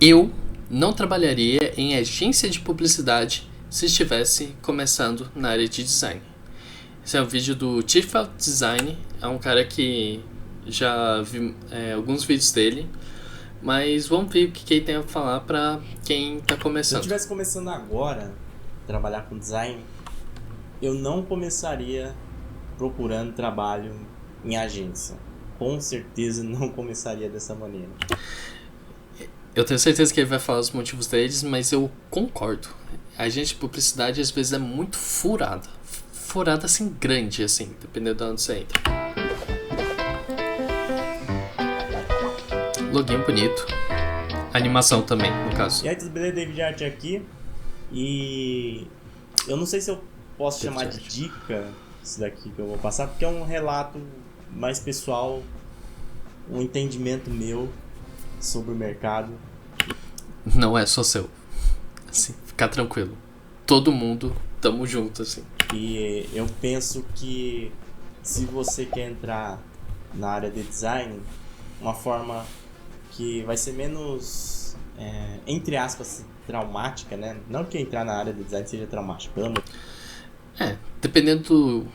Eu não trabalharia em agência de publicidade se estivesse começando na área de design. Esse é um vídeo do Chief of Design, é um cara que já vi alguns vídeos dele, mas vamos ver o que ele tem a falar para quem está Se eu começando. estivesse começando agora a trabalhar com design, eu não começaria procurando trabalho em agência. Com certeza não começaria dessa maneira. Eu tenho certeza que ele vai falar os motivos deles, mas eu concordo. A agência de publicidade às vezes é muito furada. Furada assim, grande, assim, dependendo de onde você entra. Login bonito. Animação também, no caso. E aí, tudo beleza? David Art aqui. E eu não sei se eu posso chamar de dica isso daqui que eu vou passar, porque é um relato mais pessoal, um entendimento meu sobre o mercado. Não é só seu. Assim, fica tranquilo. Todo mundo, tamo junto, assim. E eu penso que se você quer entrar na área de design, uma forma que vai ser menos, entre aspas, traumática, né? Não que entrar na área de design seja traumático, pelo amor. Dependendo do...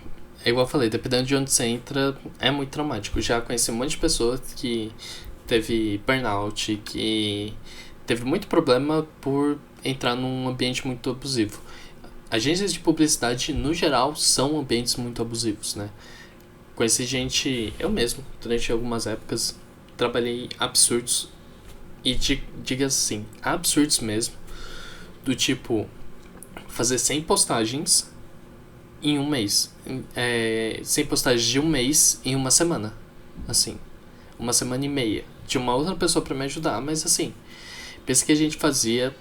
É igual eu falei, dependendo de onde você entra, é muito traumático. Já conheci um monte de pessoas que teve burnout, que teve muito problema por entrar num ambiente muito abusivo. Agências de publicidade, no geral, são ambientes muito abusivos, né? Conheci gente... Eu mesmo, durante algumas épocas, trabalhei absurdos. E diga assim, absurdos mesmo. Do tipo, fazer 100 postagens em um mês. 100 postagens de um mês em uma semana. Assim, uma semana e meia. Tinha uma outra pessoa pra me ajudar, mas assim, pensa que a gente fazia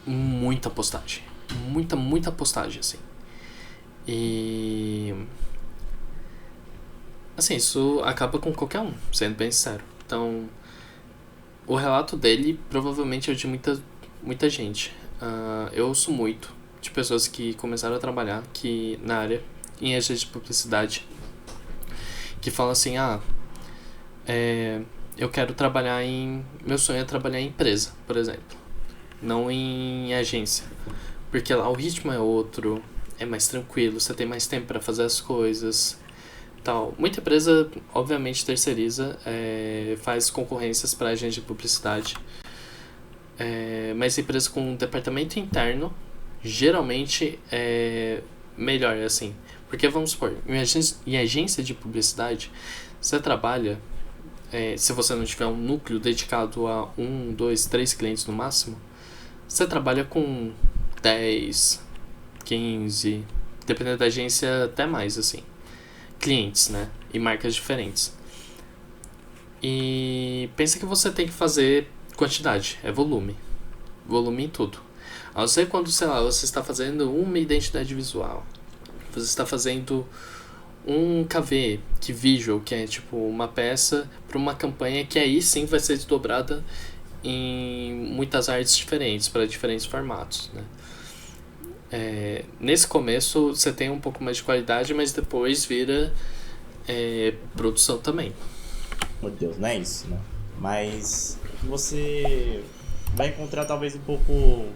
muita postagem. Muita postagem, assim. E... assim, isso acaba com qualquer um, sendo bem sincero. Então, o relato dele provavelmente é de muita gente. Eu ouço muito de pessoas que começaram a trabalhar aqui na área, em agência de publicidade, que falam assim, eu quero trabalhar em... Meu sonho é trabalhar em empresa, por exemplo. Não em agência. Porque lá o ritmo é outro, é mais tranquilo, você tem mais tempo para fazer as coisas, tal. Muita empresa, obviamente, terceiriza, faz concorrências para agência de publicidade. Mas empresa com um departamento interno, geralmente é melhor, assim. Porque, vamos supor, em agência de publicidade, você trabalha... se você não tiver um núcleo dedicado a 1, 2, 3 clientes no máximo, você trabalha com 10, 15, dependendo da agência, até mais, assim, clientes, né? E marcas diferentes. E pensa que você tem que fazer quantidade, é volume. Volume em tudo. A não ser quando, sei lá, você está fazendo uma identidade visual. Você está fazendo um KV, que visual, que é tipo uma peça para uma campanha que aí sim vai ser desdobrada em muitas artes diferentes, para diferentes formatos, né? Nesse começo você tem um pouco mais de qualidade, mas depois vira produção também. Meu Deus, não é isso, né? Mas você vai encontrar talvez um pouco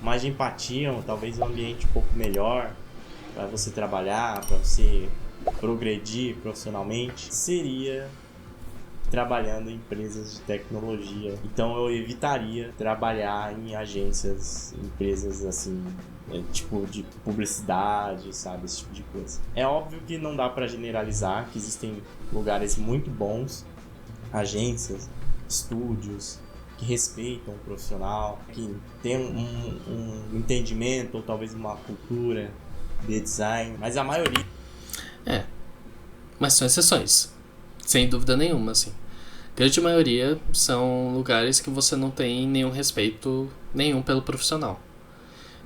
mais de empatia, ou talvez um ambiente um pouco melhor para você trabalhar, para você progredir profissionalmente, seria trabalhando em empresas de tecnologia. Então eu evitaria trabalhar em agências, empresas assim, tipo de publicidade, sabe, esse tipo de coisa. É óbvio que não dá para generalizar, que existem lugares muito bons, agências, estúdios que respeitam o profissional, que tem um entendimento ou talvez uma cultura de design, mas a maioria... Mas são exceções, sem dúvida nenhuma, assim. A grande maioria são lugares que você não tem nenhum respeito nenhum pelo profissional.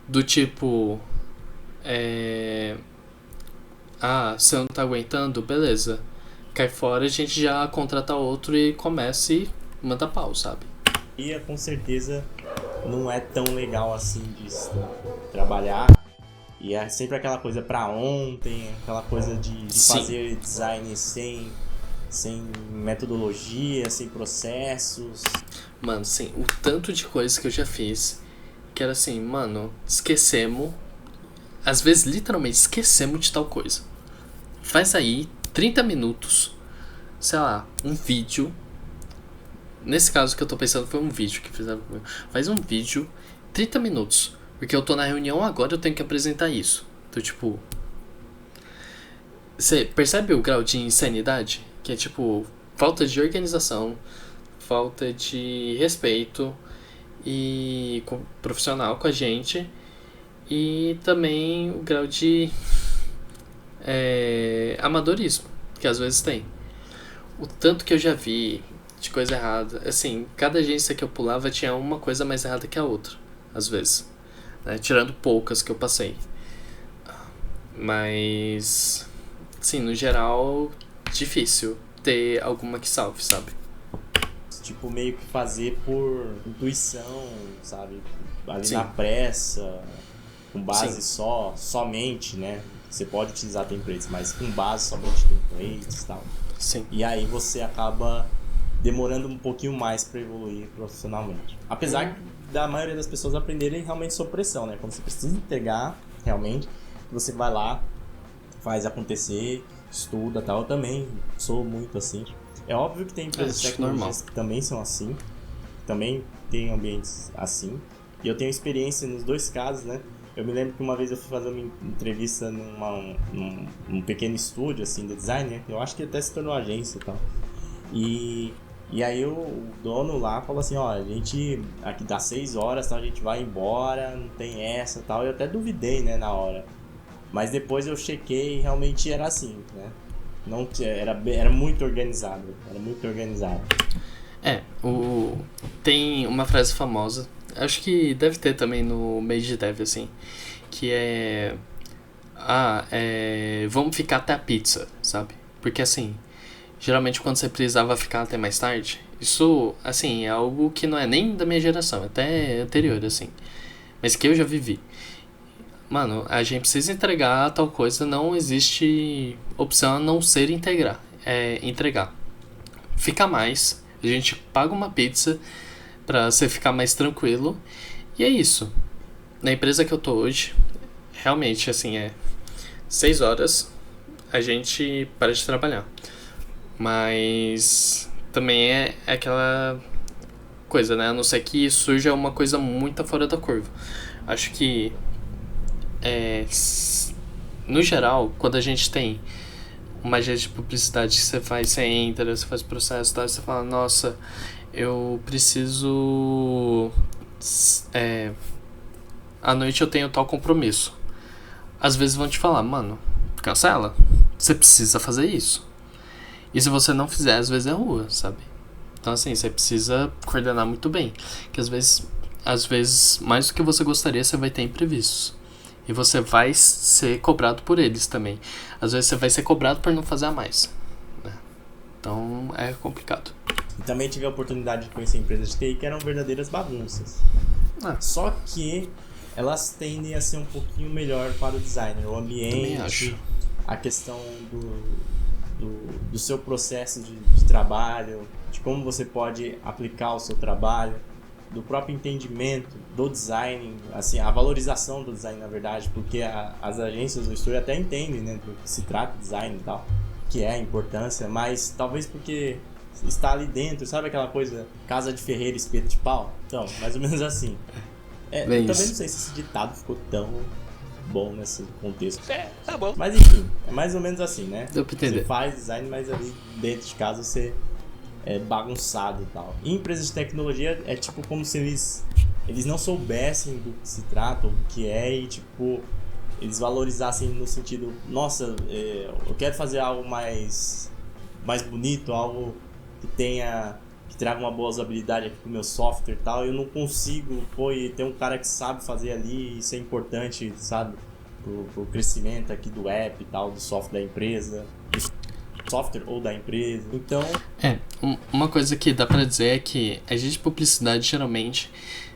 Do tipo, você não tá aguentando? Beleza. Cai fora, a gente já contrata outro e começa e manda pau, sabe? E com certeza não é tão legal assim de trabalhar. E é sempre aquela coisa pra ontem, aquela coisa de fazer design sem metodologia, sem processos. Mano, assim, o tanto de coisa que eu já fiz que era assim, mano, esquecemos. Às vezes, literalmente, esquecemos de tal coisa. Faz aí 30 minutos, sei lá, um vídeo. Nesse caso que eu tô pensando foi um vídeo que fizeram comigo. Faz um vídeo, 30 minutos. Porque eu tô na reunião agora, eu tenho que apresentar isso. Então, tipo... Você percebe o grau de insanidade? Que é, tipo, falta de organização, falta de respeito e profissional com a gente. E também o grau de amadorismo, que às vezes tem. O tanto que eu já vi de coisa errada. Assim, cada agência que eu pulava tinha uma coisa mais errada que a outra, às vezes. Né? Tirando poucas que eu passei. Mas, sim, no geral, difícil ter alguma que salve, sabe? Tipo, meio que fazer por intuição, sabe? Ali Sim. na pressa, com base Sim. somente, né? Você pode utilizar templates, mas com base somente em templates e tal. Sim. E aí você acaba demorando um pouquinho mais para evoluir profissionalmente. Apesar da maioria das pessoas aprenderem realmente sob pressão, né? Quando você precisa entregar, realmente, você vai lá, faz acontecer, estuda, tal. Eu também sou muito assim. É óbvio que tem empresas de tecnologias que também são assim, também tem ambientes assim. E eu tenho experiência nos dois casos, né? Eu me lembro que uma vez eu fui fazer uma entrevista num pequeno estúdio assim de design, né? Eu acho que até se tornou agência e tal. E aí o dono lá falou assim, ó, a gente aqui dá 6 horas, então a gente vai embora, não tem essa e tal. Eu até duvidei, né, na hora. Mas depois eu chequei e realmente era assim, né? Não, era muito organizado, era muito organizado. Tem uma frase famosa, acho que deve ter também no meio de dev, assim, que é... vamos ficar até a pizza, sabe? Porque, assim, geralmente quando você precisava ficar até mais tarde, isso, assim, é algo que não é nem da minha geração, é até anterior, assim, mas que eu já vivi. Mano, a gente precisa entregar tal coisa, não existe opção a não ser entregar. Fica mais, a gente paga uma pizza pra você ficar mais tranquilo, e é isso. Na empresa que eu tô hoje, realmente, assim, 6 horas a gente para de trabalhar. Mas também é aquela coisa, né? A não ser que surja uma coisa muito fora da curva. Acho que no geral, quando a gente tem uma agência de publicidade que você entra, você faz processo e tal, você fala, nossa, eu preciso... à noite eu tenho tal compromisso. Às vezes vão te falar, mano, cancela. Você precisa fazer isso. E se você não fizer, às vezes é rua, sabe? Então assim, você precisa coordenar muito bem. Que às vezes, mais do que você gostaria, você vai ter imprevistos. E você vai ser cobrado por eles também. Às vezes você vai ser cobrado por não fazer a mais, né? Então é complicado. E também tive a oportunidade de conhecer empresas de TI que eram verdadeiras bagunças. Só que elas tendem a ser um pouquinho melhor para o designer. O ambiente, a questão do seu processo de trabalho, de como você pode aplicar o seu trabalho, do próprio entendimento do design, assim, a valorização do design, na verdade, porque as agências do estúdio até entendem, né, do que se trata design e tal, que é a importância, mas talvez porque está ali dentro, sabe aquela coisa, casa de ferreiro, espeto de pau? Então, mais ou menos assim. Eu também não sei se esse ditado ficou tão bom nesse contexto. Tá bom. Mas enfim, é mais ou menos assim, né? Deu pra entender. Você faz design, mas ali dentro de casa você é bagunçado e tal. E empresas de tecnologia é tipo como se eles não soubessem do que se trata, ou do que é, e tipo, eles valorizassem no sentido, nossa, eu quero fazer algo mais bonito, algo que traga uma boa usabilidade aqui pro meu software e tal, eu não consigo, e tem um cara que sabe fazer ali, isso é importante, sabe, pro crescimento aqui do app e tal, do software da empresa, do software ou da empresa, então... Uma coisa que dá pra dizer é que a agência de publicidade, geralmente,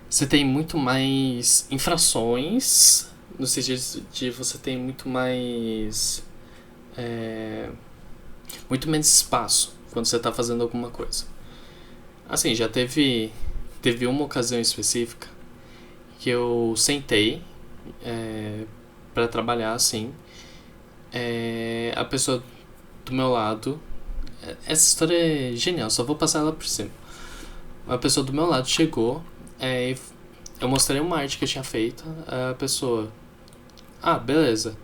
você tem muito mais infrações, no sentido de você tem muito mais... muito menos espaço quando você tá fazendo alguma coisa. Assim, já teve teve uma ocasião específica que eu sentei pra trabalhar assim. A pessoa do meu lado. Essa história é genial, só vou passar ela por cima. A pessoa do meu lado chegou, eu mostrei uma arte que eu tinha feito. A pessoa, beleza,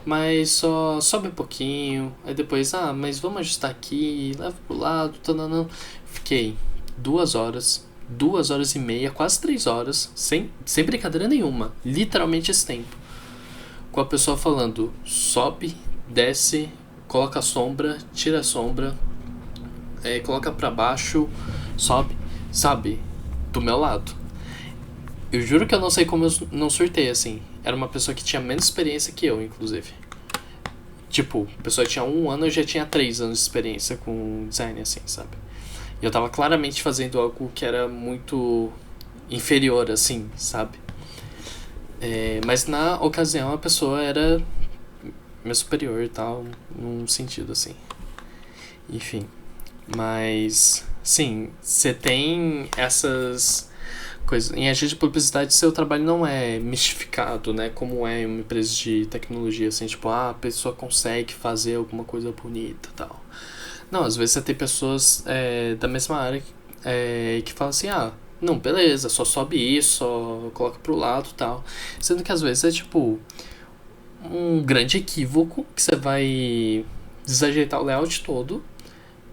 mas só sobe um pouquinho. Aí depois, mas vamos ajustar aqui, leva pro lado, não. Fiquei 2 horas e meia, quase 3 horas, sem brincadeira nenhuma, literalmente esse tempo, com a pessoa falando: sobe, desce, coloca a sombra, tira a sombra, coloca pra baixo, sobe, sabe? Do meu lado. Eu juro que eu não sei como eu não surtei, assim. Era uma pessoa que tinha menos experiência que eu, inclusive. Tipo, a pessoa tinha 1 ano, eu já tinha 3 anos de experiência com design, assim, sabe? E eu tava claramente fazendo algo que era muito inferior, assim, sabe? Mas na ocasião a pessoa era meu superior e tal, num sentido, assim. Enfim. Mas, sim, você tem essas coisas. Em agência de publicidade, seu trabalho não é mistificado, né? Como é em uma empresa de tecnologia, assim, tipo, a pessoa consegue fazer alguma coisa bonita e tal. Não, às vezes você tem pessoas da mesma área que falam assim, não, beleza, só sobe isso, só coloca pro lado e tal. Sendo que às vezes é tipo um grande equívoco que você vai desajeitar o layout todo,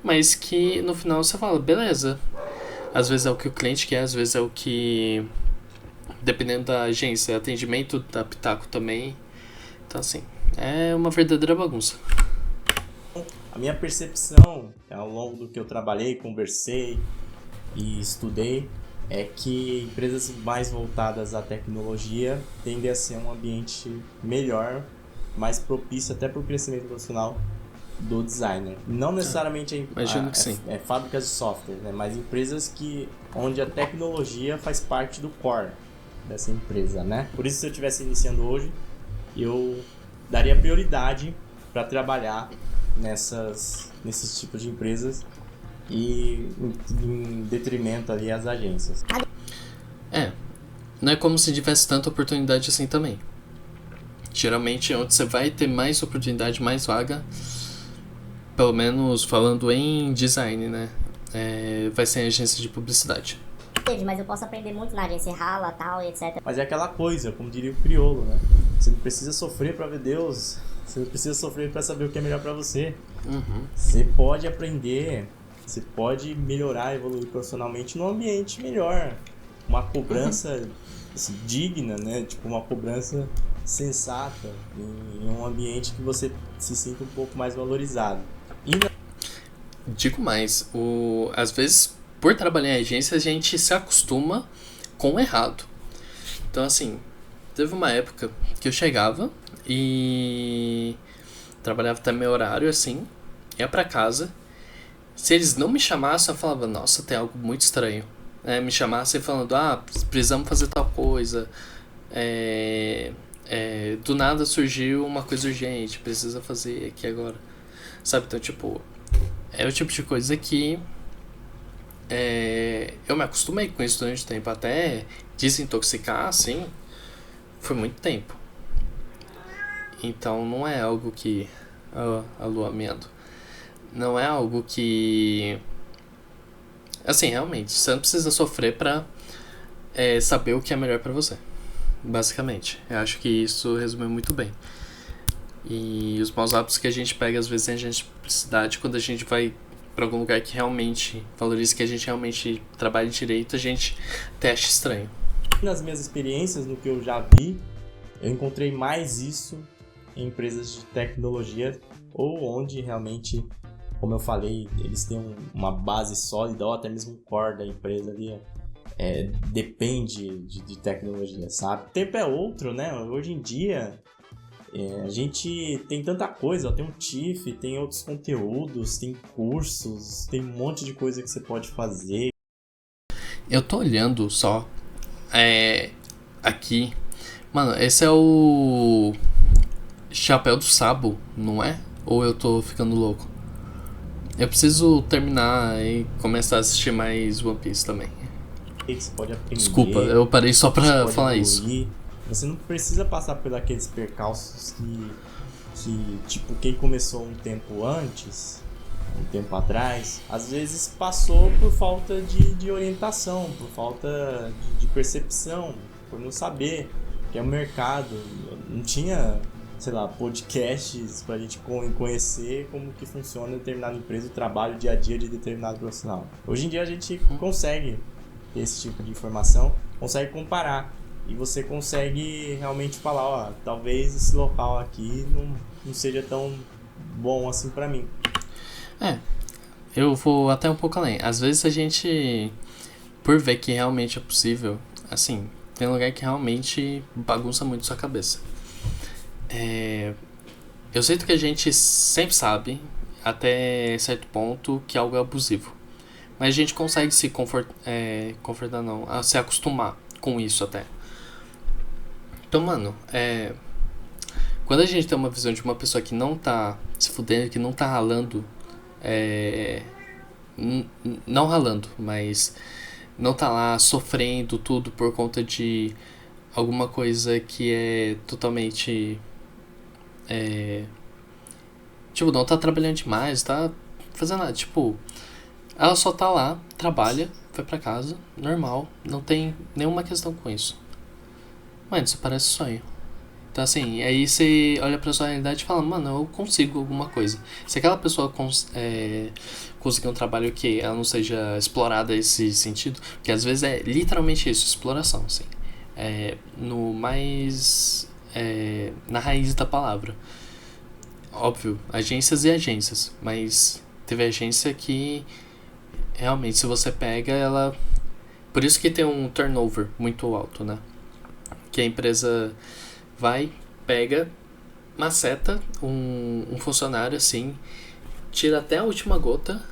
mas que no final você fala, beleza. Às vezes é o que o cliente quer, às vezes é o que, dependendo da agência, atendimento da Pitaco também. Então assim, é uma verdadeira bagunça. A minha percepção, ao longo do que eu trabalhei, conversei e estudei, é que empresas mais voltadas à tecnologia tendem a ser um ambiente melhor, mais propício até para o crescimento profissional do designer. Não necessariamente fábricas de software, né? Mas empresas onde a tecnologia faz parte do core dessa empresa, né? Por isso, se eu estivesse iniciando hoje, eu daria prioridade para trabalhar nesses tipos de empresas e em detrimento ali às agências. Não é como se tivesse tanta oportunidade assim também. Geralmente onde você vai ter mais oportunidade, mais vaga, pelo menos falando em design, né? Vai ser em agência de publicidade. Entendi, mas eu posso aprender muito na agência, rala, tal, e etc. Mas é aquela coisa, como diria o crioulo, né? Você não precisa sofrer para ver Deus, você não precisa sofrer para saber o que é melhor para você. Uhum. Você pode aprender, você pode melhorar, evoluir profissionalmente num ambiente melhor. Uma cobrança digna, né? Tipo, uma cobrança sensata em um ambiente que você se sinta um pouco mais valorizado. Digo mais, às vezes, por trabalhar em agência, a gente se acostuma com o errado. Então, assim, teve uma época que eu chegava e trabalhava até meu horário, assim, ia pra casa. Se eles não me chamassem, eu falava, nossa, tem algo muito estranho. Me chamassem falando, precisamos fazer tal coisa. Do nada surgiu uma coisa urgente, precisa fazer aqui agora. Sabe, então, tipo, é o tipo de coisa que eu me acostumei com isso durante o tempo. Até desintoxicar, assim, foi muito tempo. Então não é algo que... aluamento. Não é algo que... Assim, realmente, você não precisa sofrer pra saber o que é melhor pra você. Basicamente. Eu acho que isso resume muito bem. E os maus hábitos que a gente pega, às vezes, em agência de publicidade, quando a gente vai pra algum lugar que realmente valoriza, que a gente realmente trabalha direito, a gente até acha estranho. Nas minhas experiências, no que eu já vi, eu encontrei mais isso em empresas de tecnologia, ou onde realmente, como eu falei, eles têm uma base sólida, ou até mesmo o core da empresa ali, depende de tecnologia, sabe? O tempo é outro, né? Hoje em dia, a gente tem tanta coisa, tem um TIFF, tem outros conteúdos, tem cursos, tem um monte de coisa que você pode fazer. Eu tô olhando só aqui. Mano, esse é o Chapéu do Sabo, não é? Ou eu tô ficando louco? Eu preciso terminar e começar a assistir mais One Piece também. você pode aprender. Desculpa, eu parei só você pra pode falar evoluir. isso. Você não precisa passar por aqueles percalços que tipo, quem começou um tempo antes, um tempo atrás, às vezes passou por falta de orientação, por falta de percepção, por não saber que é o mercado. Não tinha, sei lá, podcasts pra gente conhecer como que funciona determinada empresa, o trabalho, o dia a dia de determinado profissional. Hoje em dia a gente consegue ter esse tipo de informação, consegue comparar. E você consegue realmente falar, ó, talvez esse local aqui não seja tão bom assim pra mim. Eu vou até um pouco além. Às vezes a gente, por ver que realmente é possível, assim, tem lugar que realmente bagunça muito sua cabeça. Eu sinto que a gente sempre sabe, até certo ponto, que algo é abusivo. Mas a gente consegue se confortar não, a se acostumar com isso até. Então, mano, quando a gente tem uma visão de uma pessoa que não tá se fudendo, que não tá ralando, não ralando, mas não tá lá sofrendo tudo por conta de alguma coisa que é totalmente... tipo, não tá trabalhando demais, tá fazendo nada. Tipo, ela só tá lá, trabalha, vai pra casa, normal, não tem nenhuma questão com isso. Mano, isso parece sonho. Então, assim, aí você olha pra sua realidade e fala, mano, eu consigo alguma coisa. Se aquela pessoa conseguir um trabalho que ela não seja explorada nesse sentido, porque às vezes é literalmente isso, exploração, assim. No mais... na raiz da palavra. Óbvio, agências e agências, mas teve agência que realmente, se você pega, ela... Por isso que tem um turnover muito alto, né? Que a empresa vai, pega, maceta um funcionário assim, tira até a última gota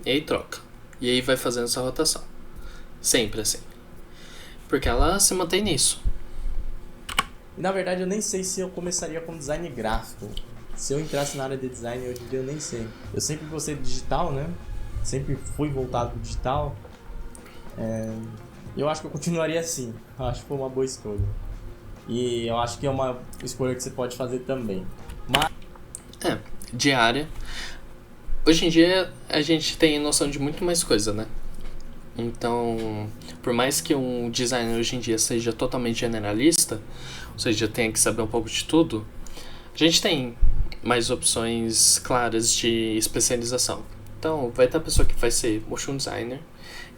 e aí troca. E aí vai fazendo essa rotação. Sempre assim. Porque ela se mantém nisso. E na verdade eu nem sei se eu começaria com design gráfico. Se eu entrasse na área de design hoje em dia eu nem sei. Eu sempre gostei de digital, né? Sempre fui voltado pro digital. Eu acho que eu continuaria assim. Eu acho que foi uma boa escolha. E eu acho que é uma escolha que você pode fazer também. Mas... de área. Hoje em dia a gente tem noção de muito mais coisa, né? Então, por mais que um designer hoje em dia seja totalmente generalista, ou seja, tenha que saber um pouco de tudo, a gente tem mais opções claras de especialização. Então, vai ter a pessoa que vai ser motion designer,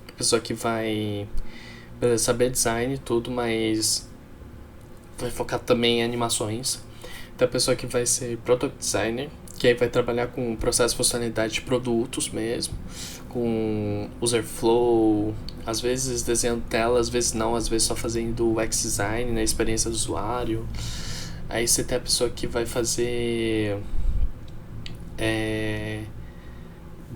a pessoa que vai saber design e tudo, mas vai focar também em animações. Tem a pessoa que vai ser product designer, que aí vai trabalhar com processo de funcionalidade de produtos mesmo, com user flow, às vezes desenhando tela, às vezes não, às vezes só fazendo UX design, né, experiência do usuário. Aí você tem a pessoa que vai fazer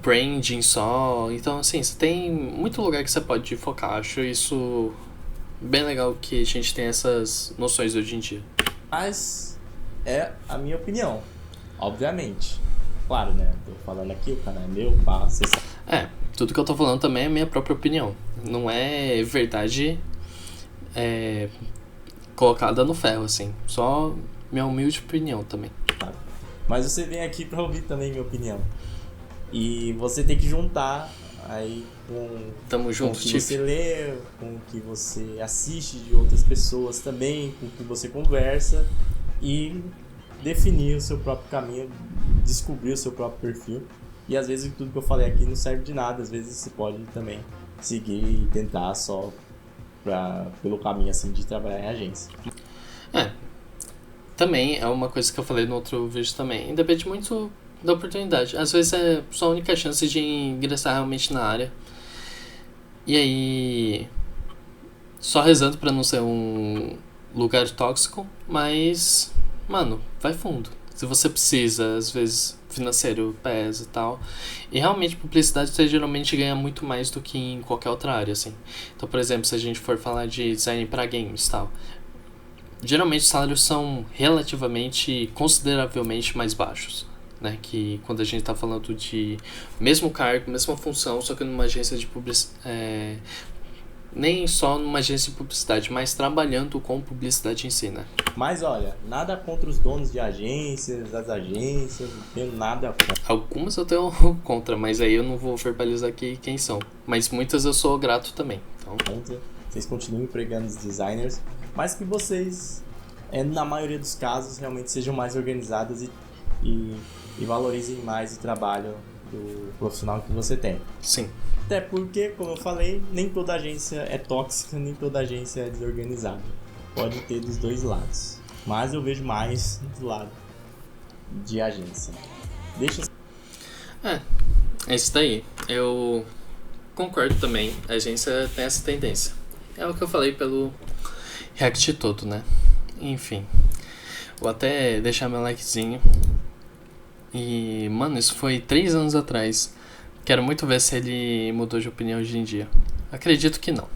branding só. Então, assim, você tem muito lugar que você pode focar. Acho isso bem legal que a gente tem essas noções hoje em dia. Mas é a minha opinião, obviamente. Claro, né? Tô falando aqui, o canal é meu, você sabe. Tudo que eu tô falando também é minha própria opinião. Não é verdade colocada no ferro, assim. Só minha humilde opinião também. Mas você vem aqui pra ouvir também minha opinião. E você tem que juntar aí Tamo junto, com o que você lê, com o que você assiste de outras pessoas também, com o que você conversa e definir o seu próprio caminho, descobrir o seu próprio perfil. E às vezes tudo que eu falei aqui não serve de nada, às vezes você pode também seguir e tentar só pelo caminho assim de trabalhar em agência. Também é uma coisa que eu falei no outro vídeo também. Depende muito da oportunidade. Às vezes é só a única chance de ingressar realmente na área. E aí, só rezando pra não ser um lugar tóxico, mas, mano, vai fundo. Se você precisa, às vezes financeiro pesa e tal. E realmente publicidade você geralmente ganha muito mais do que em qualquer outra área, assim. Então, por exemplo, se a gente for falar de design pra games e tal, geralmente os salários são relativamente, consideravelmente mais baixos, né? Que quando a gente tá falando de mesmo cargo, mesma função, só que numa agência de nem só numa agência de publicidade, mas trabalhando com publicidade em si, né? Mas olha, nada contra os donos de agências, das agências, não tenho nada contra. Algumas eu tenho contra, mas aí eu não vou verbalizar aqui quem são. Mas muitas eu sou grato também. Então, Vocês continuem empregando os designers, mas que vocês, na maioria dos casos, realmente sejam mais organizadas e valorizem mais o trabalho do profissional que você tem. sim. Até porque, como eu falei, nem toda agência é tóxica, nem toda agência é desorganizada. Pode ter dos dois lados. Mas eu vejo mais do lado de agência. É isso daí. Eu concordo também. A agência tem essa tendência. É o que eu falei pelo React todo, né? Enfim. Vou até deixar meu likezinho. E, mano, isso foi 3 anos atrás. Quero muito ver se ele mudou de opinião hoje em dia. Acredito que não.